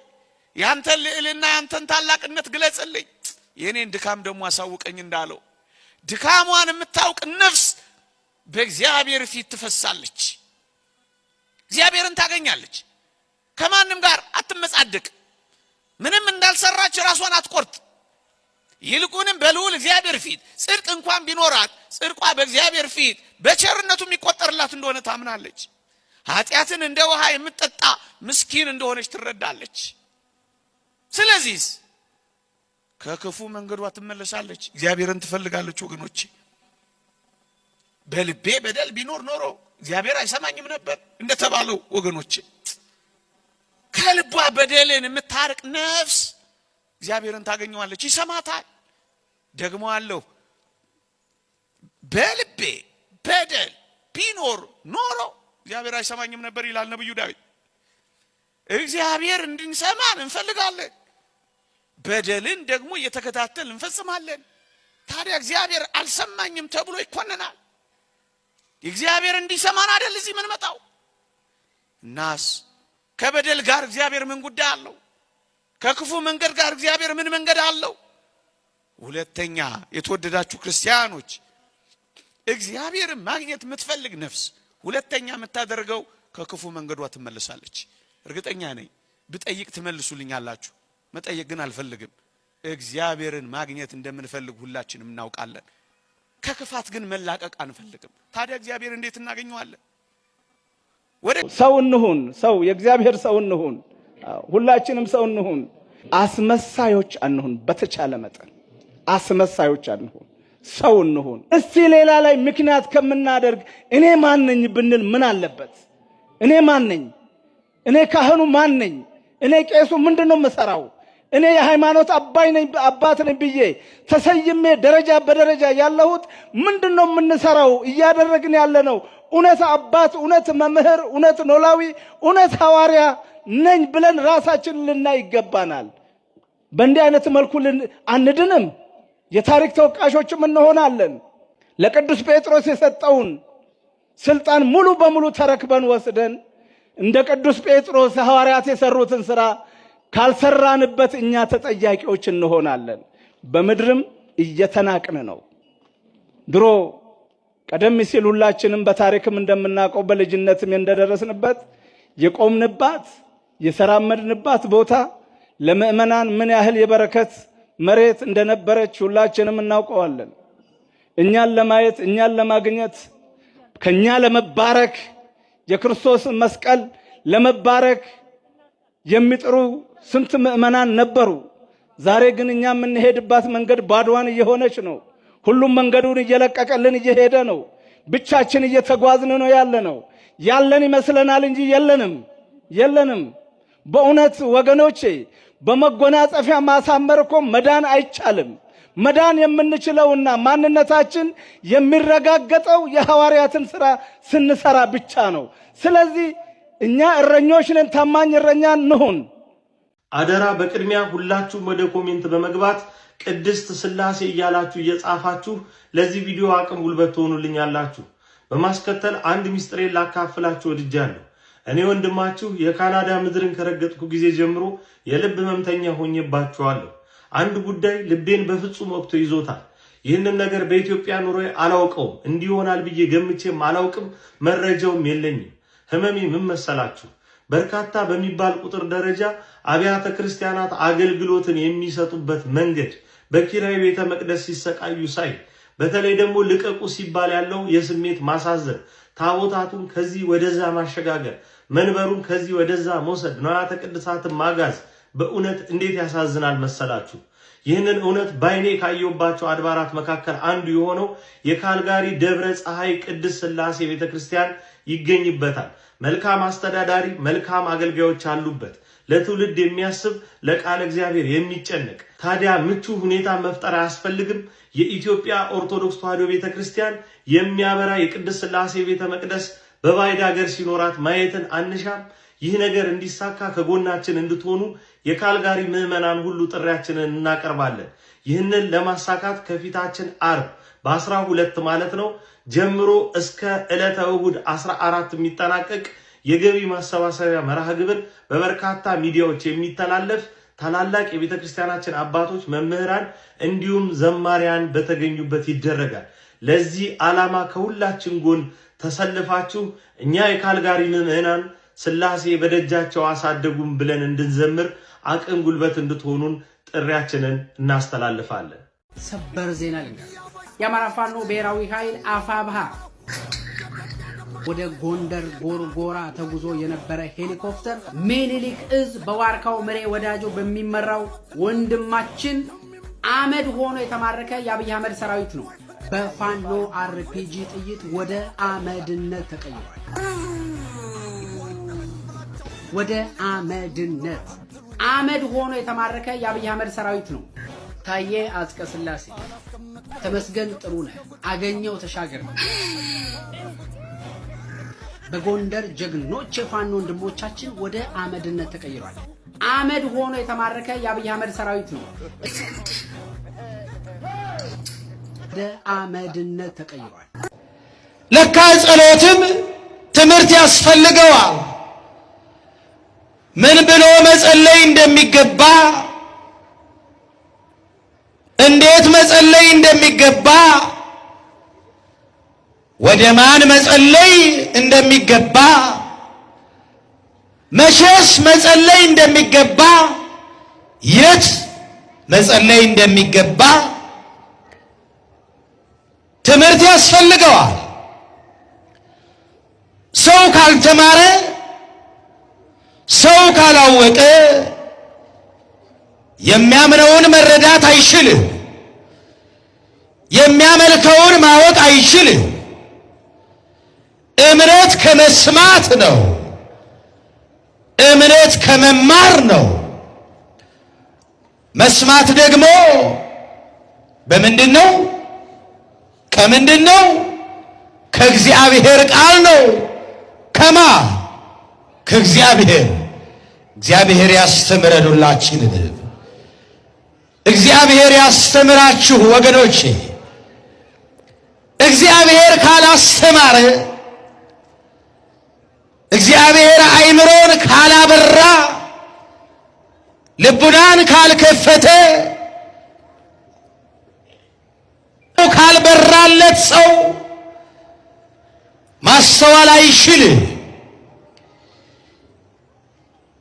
ያንተን ልዕልና ያንተን ታላቅነት ግለጽልኝ፣ የኔን ድካም ደግሞ አሳውቀኝ እንዳለው ድካሟን የምታውቅ ነፍስ በእግዚአብሔር ፊት ትፈሳለች፣ እግዚአብሔርን ታገኛለች። ከማንም ጋር አትመጻደቅ። ምንም እንዳልሰራች ራሷን አትቆርጥ። ይልቁንም በልዑል እግዚአብሔር ፊት ጽድቅ እንኳን ቢኖራት ጽድቋ በእግዚአብሔር ፊት በቸርነቱ የሚቆጠርላት እንደሆነ ታምናለች። ኃጢአትን እንደ ውሃ የምትጠጣ ምስኪን እንደሆነች ትረዳለች። ስለዚህ ከክፉ መንገዷ ትመለሳለች፣ እግዚአብሔርን ትፈልጋለች። ወገኖቼ በልቤ በደል ቢኖር ኖሮ እግዚአብሔር አይሰማኝም ነበር እንደተባለው ወገኖቼ ከልቧ በደልን የምታርቅ ነፍስ እግዚአብሔርን ታገኘዋለች፣ ይሰማታል። ደግሞ አለው በልቤ በደል ቢኖር ኖሮ እግዚአብሔር አይሰማኝም ነበር ይላል ነብዩ ዳዊት። እግዚአብሔር እንድንሰማን እንፈልጋለን። በደልን ደግሞ እየተከታተል እንፈጽማለን። ታዲያ እግዚአብሔር አልሰማኝም ተብሎ ይኮነናል? እግዚአብሔር እንዲሰማን አይደል እዚህ ምን መጣው? እናስ ከበደል ጋር እግዚአብሔር ምን ጉዳይ አለው? ከክፉ መንገድ ጋር እግዚአብሔር ምን መንገድ አለው? ሁለተኛ የተወደዳችሁ ክርስቲያኖች እግዚአብሔርን ማግኘት የምትፈልግ ነፍስ ሁለተኛ የምታደርገው ከክፉ መንገዷ ትመለሳለች። እርግጠኛ ነኝ ብጠይቅ ትመልሱልኛላችሁ። መጠየቅ ግን አልፈልግም። እግዚአብሔርን ማግኘት እንደምንፈልግ ሁላችንም እናውቃለን። ከክፋት ግን መላቀቅ አንፈልግም። ታዲያ እግዚአብሔር እንዴት እናገኘዋለን? ወደ ሰው እንሁን፣ ሰው የእግዚአብሔር ሰው እንሁን። ሁላችንም ሰው እንሁን። አስመሳዮች አንሁን። በተቻለ መጠን አስመሳዮች አንሁን፣ ሰው እንሁን። እስቲ ሌላ ላይ ምክንያት ከምናደርግ እኔ ማን ነኝ ብንል ምን አለበት? እኔ ማን ነኝ? እኔ ካህኑ ማን ነኝ? እኔ ቄሱ ምንድነው መሰራው? እኔ የሃይማኖት አባት ነኝ ብዬ ተሰይሜ ደረጃ በደረጃ ያለሁት ምንድነው የምንሰራው? እያደረግን ያለነው እውነት አባት፣ እውነት መምህር፣ እውነት ኖላዊ፣ እውነት ሐዋርያ ነኝ ብለን ራሳችንን ልናይ ይገባናል። በእንዲህ አይነት መልኩ አንድንም የታሪክ ተወቃሾችም እንሆናለን። ለቅዱስ ጴጥሮስ የሰጠውን ስልጣን ሙሉ በሙሉ ተረክበን ወስደን እንደ ቅዱስ ጴጥሮስ ሐዋርያት የሰሩትን ሥራ ካልሰራንበት እኛ ተጠያቂዎች እንሆናለን። በምድርም እየተናቅን ነው። ድሮ ቀደም ሲል ሁላችንም በታሪክም እንደምናውቀው በልጅነትም እንደደረስንበት የቆምንባት የሰራመድንባት ቦታ ለምእመናን ምን ያህል የበረከት መሬት እንደነበረች ሁላችንም እናውቀዋለን። እኛን ለማየት እኛን ለማግኘት ከኛ ለመባረክ የክርስቶስን መስቀል ለመባረክ የሚጥሩ ስንት ምእመናን ነበሩ። ዛሬ ግን እኛ የምንሄድባት መንገድ ባዶዋን እየሆነች ነው። ሁሉም መንገዱን እየለቀቀልን እየሄደ ነው። ብቻችን እየተጓዝን ነው ያለነው። ያለን ይመስለናል እንጂ የለንም። በእውነት ወገኖቼ በመጎናጸፊያ ማሳመር እኮ መዳን አይቻልም። መዳን የምንችለውና ማንነታችን የሚረጋገጠው የሐዋርያትን ሥራ ስንሰራ ብቻ ነው። ስለዚህ እኛ እረኞች ነን፣ ታማኝ እረኛ እንሁን። አደራ በቅድሚያ ሁላችሁም ወደ ኮሜንት በመግባት ቅድስት ሥላሴ እያላችሁ እየጻፋችሁ ለዚህ ቪዲዮ አቅም ጉልበት ትሆኑልኛላችሁ። በማስከተል አንድ ሚስጥሬን ላካፍላችሁ ወድጃለሁ። እኔ ወንድማችሁ የካናዳ ምድርን ከረገጥኩ ጊዜ ጀምሮ የልብ ህመምተኛ ሆኜባችኋለሁ። አንድ ጉዳይ ልቤን በፍጹም ወቅቶ ይዞታል። ይህንን ነገር በኢትዮጵያ ኑሮዬ አላውቀውም፣ እንዲሆናል ብዬ ገምቼም አላውቅም፣ መረጃውም የለኝም። ህመሜ ምን መሰላችሁ? በርካታ በሚባል ቁጥር ደረጃ አብያተ ክርስቲያናት አገልግሎትን የሚሰጡበት መንገድ በኪራይ ቤተ መቅደስ ሲሰቃዩ ሳይ፣ በተለይ ደግሞ ልቀቁ ሲባል ያለው የስሜት ማሳዘን፣ ታቦታቱን ከዚህ ወደዛ ማሸጋገር፣ መንበሩን ከዚህ ወደዛ መውሰድ፣ ንዋያተ ቅድሳትን ማጋዝ በእውነት እንዴት ያሳዝናል መሰላችሁ። ይህንን እውነት ባይኔ ካየሁባቸው አድባራት መካከል አንዱ የሆነው የካልጋሪ ደብረ ፀሐይ ቅድስት ሥላሴ ቤተክርስቲያን ይገኝበታል። መልካም አስተዳዳሪ፣ መልካም አገልጋዮች አሉበት። ለትውልድ የሚያስብ ለቃለ እግዚአብሔር የሚጨነቅ። ታዲያ ምቹ ሁኔታ መፍጠር አያስፈልግም? የኢትዮጵያ ኦርቶዶክስ ተዋሕዶ ቤተክርስቲያን የሚያበራ የቅድስት ሥላሴ ቤተ መቅደስ በባዕድ ሀገር ሲኖራት ማየትን አንሻም? ይህ ነገር እንዲሳካ ከጎናችን እንድትሆኑ የካልጋሪ ምዕመናን ሁሉ ጥሪያችንን እናቀርባለን። ይህንን ለማሳካት ከፊታችን አርብ በ12 ማለት ነው ጀምሮ እስከ ዕለተ እሁድ 14 የሚጠናቀቅ የገቢ ማሰባሰቢያ መርሃ ግብር በበርካታ ሚዲያዎች የሚተላለፍ ታላላቅ የቤተክርስቲያናችን አባቶች፣ መምህራን እንዲሁም ዘማሪያን በተገኙበት ይደረጋል። ለዚህ ዓላማ ከሁላችን ጎን ተሰልፋችሁ እኛ የካልጋሪ ምዕመናን ሥላሴ በደጃቸው አሳደጉም ብለን እንድንዘምር አቅም ጉልበት እንድትሆኑን ጥሪያችንን እናስተላልፋለን። ሰበር ዜና ልንገር። የአማራ ፋኖ ብሔራዊ ኃይል አፋብሃ ወደ ጎንደር ጎርጎራ ተጉዞ የነበረ ሄሊኮፕተር ምኒልክ እዝ በዋርካው ምሬ ወዳጆ በሚመራው ወንድማችን አመድ ሆኖ የተማረከ የአብይ አህመድ ሰራዊት ነው። በፋኖ አርፒጂ ጥይት ወደ አመድነት ተቀይሯል። ወደ አመድነት አመድ ሆኖ የተማረከ የአብይ አህመድ ሰራዊት ነው። ታዬ አጽቀ ሥላሴ፣ ተመስገን ጥሩነህ፣ አገኘው ተሻገር በጎንደር ጀግኖች የፋኖ ወንድሞቻችን ወደ አመድነት ተቀይሯል። አመድ ሆኖ የተማረከ የአብይ አህመድ ሰራዊት ነው። ወደ አመድነት ተቀይሯል። ለካ ጸሎትም ትምህርት ያስፈልገዋል። ምን ብሎ መጸለይ እንደሚገባ፣ እንዴት መጸለይ እንደሚገባ፣ ወደ ማን መጸለይ እንደሚገባ፣ መቼስ መጸለይ እንደሚገባ፣ የት መጸለይ እንደሚገባ ትምህርት ያስፈልገዋል። ሰው ካልተማረ፣ ሰው ካላወቀ የሚያምነውን መረዳት አይችልም። የሚያመልከውን ማወቅ አይችልም። እምነት ከመስማት ነው። እምነት ከመማር ነው። መስማት ደግሞ በምንድን ነው? ከምንድን ነው? ከእግዚአብሔር ቃል ነው። ከማ ከእግዚአብሔር። እግዚአብሔር ያስተምረን ሁላችንን። እግዚአብሔር ያስተምራችሁ ወገኖቼ። እግዚአብሔር ካላስተማረ፣ እግዚአብሔር አይምሮን ካላበራ፣ ልቡናን ካልከፈተ፣ ካልበራለት ሰው ማስተዋል አይችልም።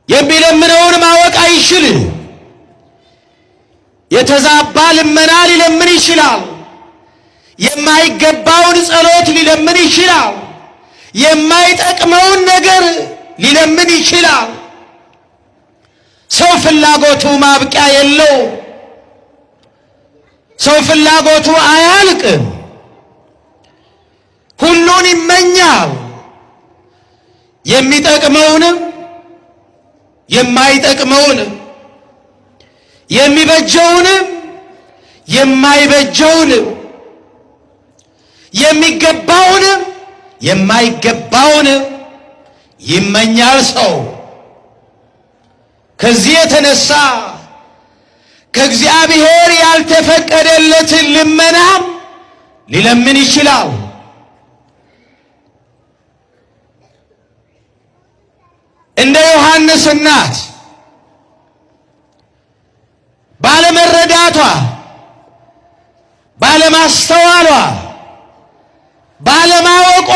የሚለምነውን ማወቅ አይችልም። የተዛባ ልመና ሊለምን ይችላል። የማይገባውን ጸሎት ሊለምን ይችላል። የማይጠቅመውን ነገር ሊለምን ይችላል። ሰው ፍላጎቱ ማብቂያ የለው። ሰው ፍላጎቱ አያልቅም። ሁሉን ይመኛል። የሚጠቅመውንም የማይጠቅመውንም፣ የሚበጀውንም የማይበጀውንም፣ የሚገባውንም የማይገባውንም ይመኛል ሰው። ከዚህ የተነሳ ከእግዚአብሔር ያልተፈቀደለትን ልመናም ሊለምን ይችላል። እንደ ዮሐንስ እናት ባለመረዳቷ፣ ባለማስተዋሏ፣ ባለማወቋ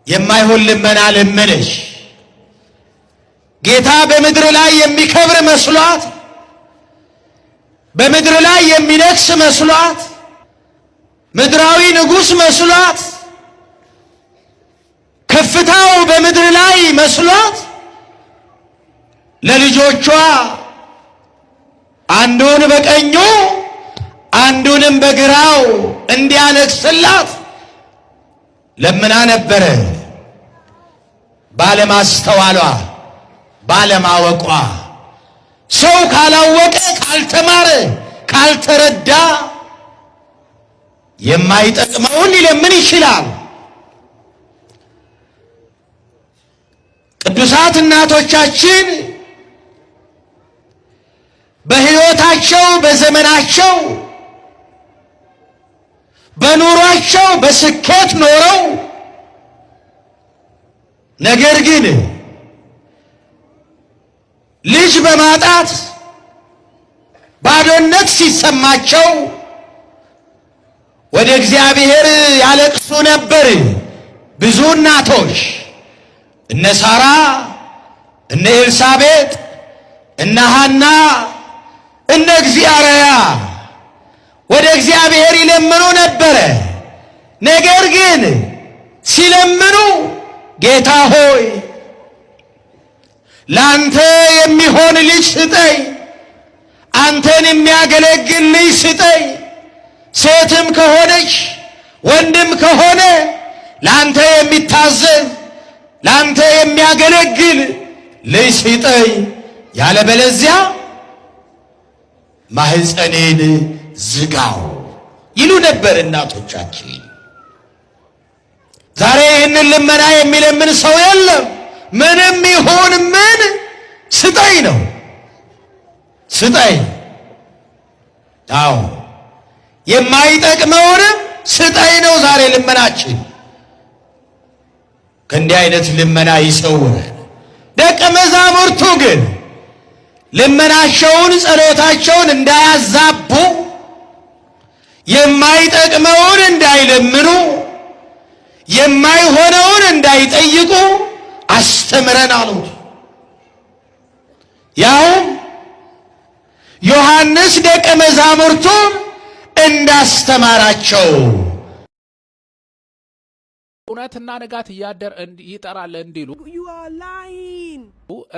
የማይሆን ልመና ለመነች። ጌታ በምድር ላይ የሚከብር መስሏት፣ በምድር ላይ የሚነግስ መስሏት፣ ምድራዊ ንጉሥ መስሏት፣ ከፍታው በምድር ላይ መስሏት ለልጆቿ አንዱን በቀኙ አንዱንም በግራው እንዲያነግስላት ለምና ነበረ። ባለማስተዋሏ፣ ባለማወቋ፣ ሰው ካላወቀ፣ ካልተማረ፣ ካልተረዳ የማይጠቅመውን ሊለምን ይችላል። ቅዱሳት እናቶቻችን በሕይወታቸው፣ በዘመናቸው፣ በኑሯቸው በስኬት ኖረው ነገር ግን ልጅ በማጣት ባዶነት ሲሰማቸው ወደ እግዚአብሔር ያለቅሱ ነበር። ብዙ እናቶች እነ ሳራ፣ እነ ኤልሳቤጥ፣ እነ ሐና፣ እነ እግዚአርያ ወደ እግዚአብሔር ይለምኑ ነበረ። ነገር ግን ሲለምኑ ጌታ ሆይ ላንተ የሚሆን ልጅ ስጠኝ፣ አንተን የሚያገለግል ልጅ ስጠኝ፣ ሴትም ከሆነች ወንድም ከሆነ ላንተ የሚታዘዝ ላንተ የሚያገለግል ልጅ ስጠኝ፣ ያለበለዚያ ማህፀኔን ዝጋው ይሉ ነበር እናቶቻችን። ዛሬ ይህንን ልመና የሚለምን ሰው የለም። ምንም ይሁን ምን ስጠኝ ነው። ስጠኝ። አዎ የማይጠቅመውንም ስጠኝ ነው ዛሬ ልመናችን። ከእንዲህ አይነት ልመና ይሰውረን። ደቀ መዛሙርቱ ግን ልመናቸውን ጸሎታቸውን እንዳያዛቡ የማይጠቅመውን እንዳይለምኑ የማይሆነውን እንዳይጠይቁ አስተምረን አሉት። ያውም ዮሐንስ ደቀ መዛሙርቱን እንዳስተማራቸው እውነትና ንጋት እያደር ይጠራል እንዲሉ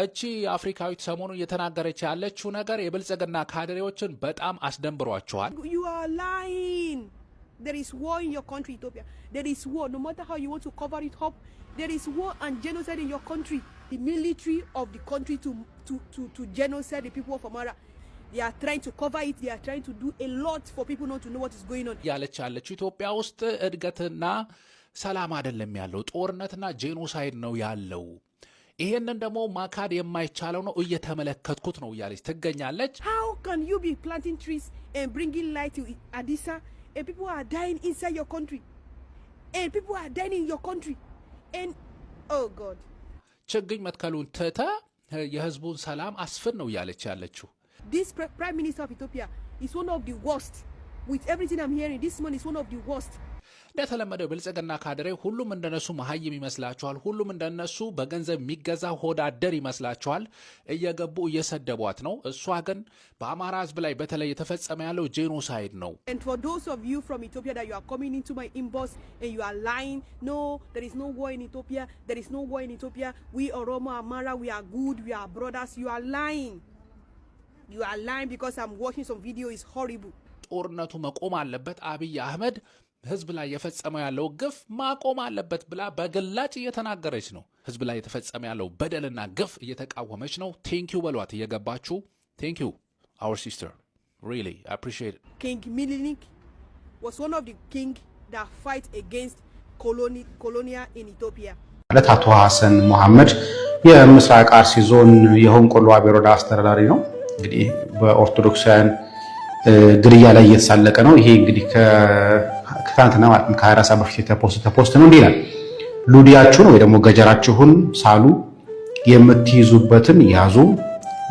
እቺ አፍሪካዊት ሰሞኑን እየተናገረች ያለችው ነገር የብልጽግና ካድሬዎችን በጣም አስደንብሯቸዋል። There is war in your country, Ethiopia. There is war. No matter how you want to cover it up, there is war and genocide in your country. The military of the country to genocide the people of Amara. They are trying to cover it. They are trying to do a lot for people not to know what is going on. ያለች ያለችው ኢትዮጵያ ውስጥ እድገትና ሰላም አይደለም ያለው፣ ጦርነትና ጄኖሳይድ ነው ያለው። ይሄንን ደግሞ ማካድ የማይቻለው ነው፣ እየተመለከትኩት ነው እያለች ትገኛለች። How can you be planting trees and bringing light to Adisa? And people are dying inside your country. And people are dying in your country. And, oh God. ችግኝ መትከሉን ትተ የህዝቡን ሰላም አስፍን ነው ያለች ያለችው። This Prime Minister of Ethiopia is one of the worst. With everything I'm hearing, this man is one of the worst. እንደተለመደው ብልጽግና ካድሬ ሁሉም እንደነሱ መሀይም ይመስላችኋል። ሁሉም እንደነሱ በገንዘብ የሚገዛ ሆዳደር ይመስላችኋል። እየገቡ እየሰደቧት ነው። እሷ ግን በአማራ ህዝብ ላይ በተለይ የተፈጸመ ያለው ጄኖሳይድ ነው። And for those of you from Ethiopia that you are coming into my inbox and you are lying, no, there is no war in Ethiopia. There is no war in Ethiopia. We Oromo, Amara, we are good. We are brothers. You are lying. You are lying because I'm watching some video. It's horrible. ጦርነቱ መቆም አለበት። አብይ አህመድ ህዝብ ላይ የፈጸመው ያለው ግፍ ማቆም አለበት ብላ በግላጭ እየተናገረች ነው። ህዝብ ላይ የተፈጸመ ያለው በደልና ግፍ እየተቃወመች ነው። ቴንኪዩ በሏት እየገባችሁ። ቴንኪዩ our sister, really I appreciate it. King Milinik was one of the king that fight against colonia in Ethiopia. ማለት አቶ ሐሰን መሐመድ የምስራቅ አርሲ ዞን የሆንቆሎ አቤ ወረዳ አስተዳዳሪ ነው። እንግዲህ በኦርቶዶክሳውያን ግድያ ላይ እየተሳለቀ ነው። ይሄ እንግዲህ ከትናንትና ማለት ከ24 ሰዓት በፊት የተፖስተ ፖስት ነው። እንዲህ ይላል: ሉዲያችሁን ወይ ደግሞ ገጀራችሁን ሳሉ፣ የምትይዙበትን ያዙ፣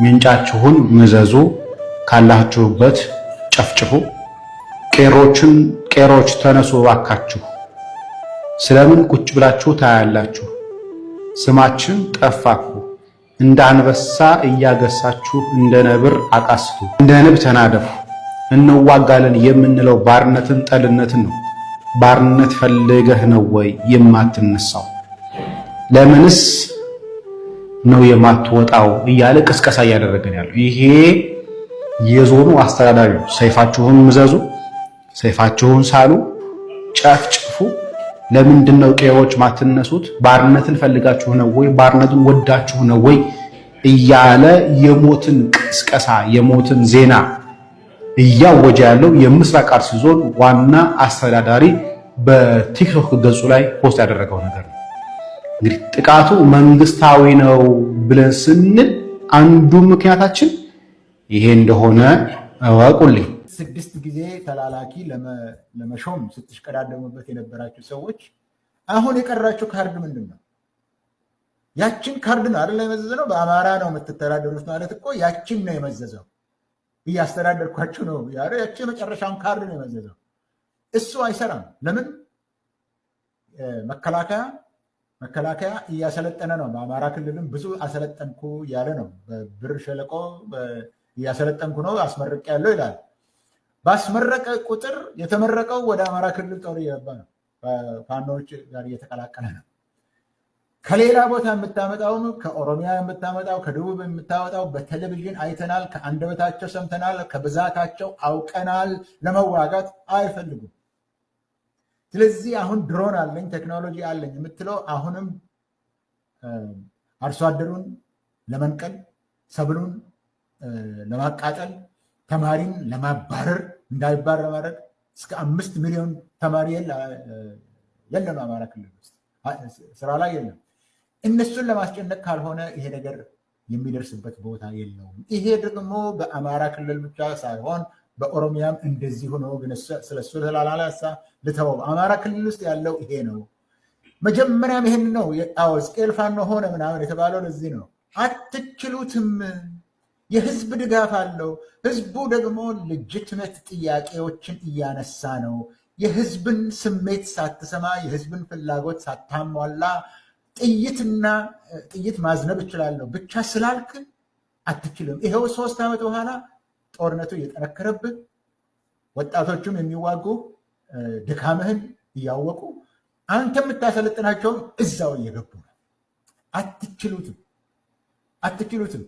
ምንጫችሁን ምዘዙ፣ ካላችሁበት ጨፍጭፉ፣ ቄሮች ተነሱ እባካችሁ፣ ስለምን ቁጭ ብላችሁ ታያላችሁ? ስማችን ጠፋኩ፣ እንደ አንበሳ እያገሳችሁ እንደ ነብር አቃስቱ፣ እንደ ንብ ተናደፉ። እንዋጋለን የምንለው ባርነትን ጠልነትን ነው። ባርነት ፈልገህ ነው ወይ የማትነሳው? ለምንስ ነው የማትወጣው? እያለ ቅስቀሳ እያደረገን ያለው ይሄ የዞኑ አስተዳዳሪ ነው። ሰይፋችሁን ምዘዙ፣ ሰይፋችሁን ሳሉ፣ ጨፍጭፉ። ለምንድን ነው ቄሮች ማትነሱት? ባርነትን ፈልጋችሁ ነው ወይ? ባርነትን ወዳችሁ ነው ወይ? እያለ የሞትን ቅስቀሳ የሞትን ዜና እያወጀ ያለው የምስራቅ አርሲ ዞን ዋና አስተዳዳሪ በቲክቶክ ገጹ ላይ ፖስት ያደረገው ነገር ነው። እንግዲህ ጥቃቱ መንግስታዊ ነው ብለን ስንል አንዱ ምክንያታችን ይሄ እንደሆነ እወቁልኝ። 6 ጊዜ ተላላኪ ለመሾም ስትሽቀዳደሙበት የነበራችሁ ሰዎች አሁን የቀራችሁ ካርድ ምንድን ነው? ያችን ካርድ ነው አይደል የመዘዘው? በአማራ ነው የምትተዳደሩት ማለት እኮ ያችን ነው የመዘዘው። እያስተዳደርኳችሁ ነው ያረ ያቺ የመጨረሻውን ካርድ ነው የመዘዘው። እሱ አይሰራም። ለምን? መከላከያ እያሰለጠነ ነው። በአማራ ክልልም ብዙ አሰለጠንኩ ያለ ነው። በብር ሸለቆ እያሰለጠንኩ ነው አስመረቅ ያለው ይላል። ባስመረቀ ቁጥር የተመረቀው ወደ አማራ ክልል ጦር እየገባ ነው። ፋኖች ጋር እየተቀላቀለ ነው። ከሌላ ቦታ የምታመጣውም ከኦሮሚያ የምታመጣው ከደቡብ የምታወጣው በቴሌቪዥን አይተናል፣ ከአንደበታቸው ሰምተናል፣ ከብዛታቸው አውቀናል። ለመዋጋት አይፈልጉም። ስለዚህ አሁን ድሮን አለኝ ቴክኖሎጂ አለኝ የምትለው አሁንም አርሶ አደሩን ለመንቀል፣ ሰብሉን ለማቃጠል፣ ተማሪን ለማባረር እንዳይባር ለማድረግ እስከ 5 ሚሊዮን ተማሪ የለም አማራ ክልል ውስጥ ስራ ላይ የለም። እነሱን ለማስጨነቅ ካልሆነ ይሄ ነገር የሚደርስበት ቦታ የለውም። ይሄ ደግሞ በአማራ ክልል ብቻ ሳይሆን በኦሮሚያም እንደዚህ ሆኖ ግን ስለሱ ተላላላሳ ልተወው። አማራ ክልል ውስጥ ያለው ይሄ ነው። መጀመሪያም ይሄን ነው ሕዝቅኤል ፋኖ ሆነ ምናምን የተባለው ለዚህ ነው። አትችሉትም። የህዝብ ድጋፍ አለው። ህዝቡ ደግሞ ልጅትመት ጥያቄዎችን እያነሳ ነው። የህዝብን ስሜት ሳትሰማ የህዝብን ፍላጎት ሳታሟላ ጥይት ማዝነብ እችላለሁ ብቻ ስላልክ አትችልም። ይኸው 3 ዓመት በኋላ ጦርነቱ እየጠነከረብህ ወጣቶቹም የሚዋጉ ድካምህን እያወቁ አንተ የምታሰለጥናቸውም እዛው እየገቡ ነው። አትችሉትም።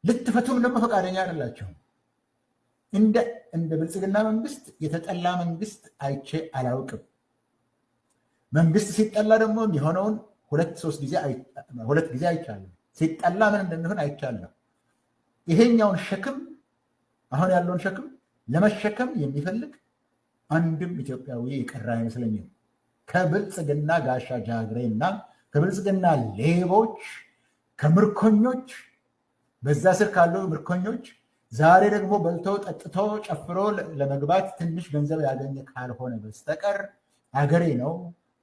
ልትፈቱም ደግሞ ፈቃደኛ አይደላቸውም። እንደ ብልጽግና መንግስት የተጠላ መንግስት አይቼ አላውቅም። መንግስት ሲጠላ ደግሞ የሚሆነውን ሁለት ጊዜ አይቻለሁ። ሲጠላ ምን እንደሚሆን አይቻለሁ። ይሄኛውን ሸክም አሁን ያለውን ሸክም ለመሸከም የሚፈልግ አንድም ኢትዮጵያዊ የቀረ አይመስለኝም። ከብልጽግና ጋሻ ጃግሬ እና ከብልጽግና ሌቦች፣ ከምርኮኞች፣ በዛ ስር ካለው ምርኮኞች ዛሬ ደግሞ በልቶ ጠጥቶ ጨፍሮ ለመግባት ትንሽ ገንዘብ ያገኘ ካልሆነ በስተቀር አገሬ ነው፣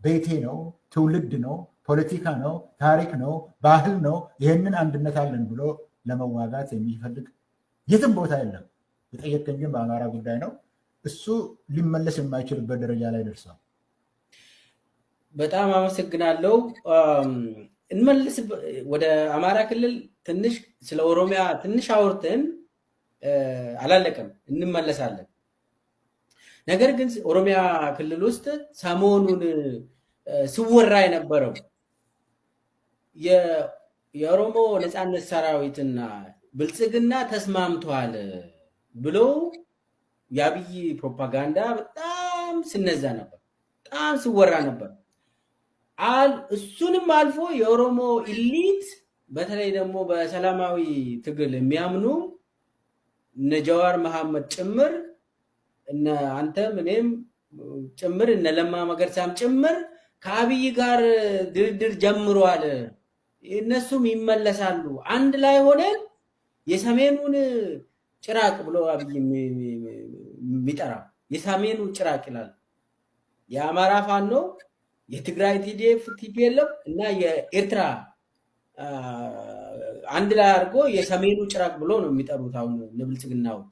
ቤቴ ነው፣ ትውልድ ነው፣ ፖለቲካ ነው፣ ታሪክ ነው፣ ባህል ነው፣ ይህንን አንድነት አለን ብሎ ለመዋጋት የሚፈልግ የትም ቦታ የለም። የጠየቀኝ ግን በአማራ ጉዳይ ነው። እሱ ሊመለስ የማይችልበት ደረጃ ላይ ደርሷል። በጣም አመሰግናለሁ። እንመልስ ወደ አማራ ክልል ትንሽ ስለ ኦሮሚያ ትንሽ አውርተን አላለቀም፣ እንመለሳለን። ነገር ግን ኦሮሚያ ክልል ውስጥ ሰሞኑን ሲወራ የነበረው የኦሮሞ ነፃነት ሰራዊትና ብልጽግና ተስማምተዋል ብሎ የአብይ ፕሮፓጋንዳ በጣም ሲነዛ ነበር፣ በጣም ሲወራ ነበር። እሱንም አልፎ የኦሮሞ ኢሊት በተለይ ደግሞ በሰላማዊ ትግል የሚያምኑ እነ ጀዋር መሐመድ ጭምር እነ አንተም እኔም ጭምር እነ ለማ መገርሳም ጭምር ከአብይ ጋር ድርድር ጀምሯል፣ እነሱም ይመለሳሉ፣ አንድ ላይ ሆነን የሰሜኑን ጭራቅ ብሎ አብይ የሚጠራ የሰሜኑ ጭራቅ ይላል። የአማራ ፋኖ፣ የትግራይ ቲዲኤፍ ቲፒኤልኤፍ እና የኤርትራ አንድ ላይ አድርጎ የሰሜኑ ጭራቅ ብሎ ነው የሚጠሩት አሁን ብልጽግናዎች።